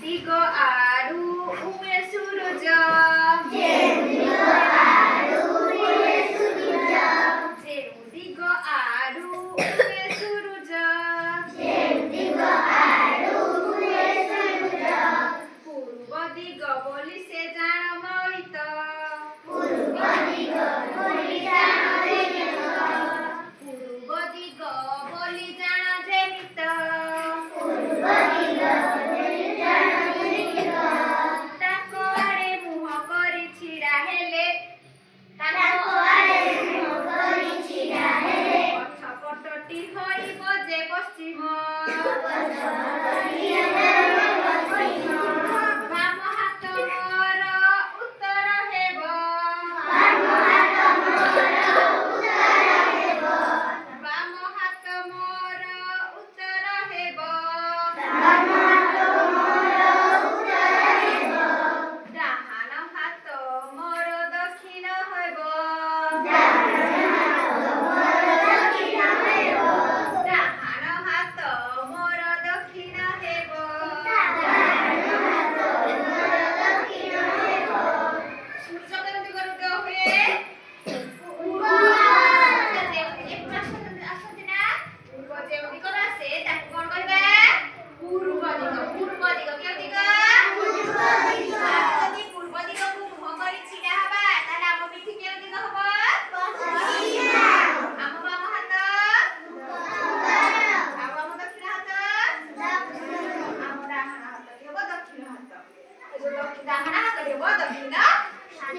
ଦିଗ ଆଡୁ ଉଏ ସୂରୁଜ ଯେଉଁ ଦିଗ ଆଡୁ ଉଏ ସୂରୁଜ ପୂର୍ବ ଦିଗ ବୋଲି ସେ ଜାଣ ମଳିତ ପୂର୍ବ ଦିଗ ବୋଲି ଜାଣ ଯେମିତ ତାଙ୍କ ଆଡେ ମୁହଁ କରି ଛିଡ଼ା ହେଲେ ପଛପଟଟି ହୋଇବ ଯେ ପଶ୍ଚିମ ବାମ ହାତ ମୋର ଉତ୍ତର ହେବ ବାମ ହାତ ମୋର ଉତ୍ତର ହେବ ଡାହାଣ ହାତ ମୋର ଦକ୍ଷିଣ ହେବ ଡାହାଣ ହାତ ମୋର ଦକ୍ଷିଣ ହେବ ସୂର୍ଯ୍ୟ କେମିତି ଗରୁଡ ହୁଏ ଆସନ୍ତି ନା ପୂର୍ବ ଯେଉଁ ଦିଗରୁ ଆସେ ତାକୁ କଣ କରିବା ପୂର୍ବ ଦିଗ କେଉଁ ଦିଗ ଆମେ ଯଦି ପୂର୍ବ ଦିଗକୁ ମୁହଁ କରି ଛିଡ଼ା ହବା ତାହେଲେ ଆମ ପିଠି କେଉଁ ଦିଗ ହବ ଆମ ବାମ ହାତ ଆଉ ଆମ ଦକ୍ଷିଣ ହାତ ଆମ ଡାହାଣ ହାତଟି ହେବ ଦକ୍ଷିଣ ହାତ ଡାହାଣ ହାତଟି ହେବ ଦକ୍ଷିଣ ହାତ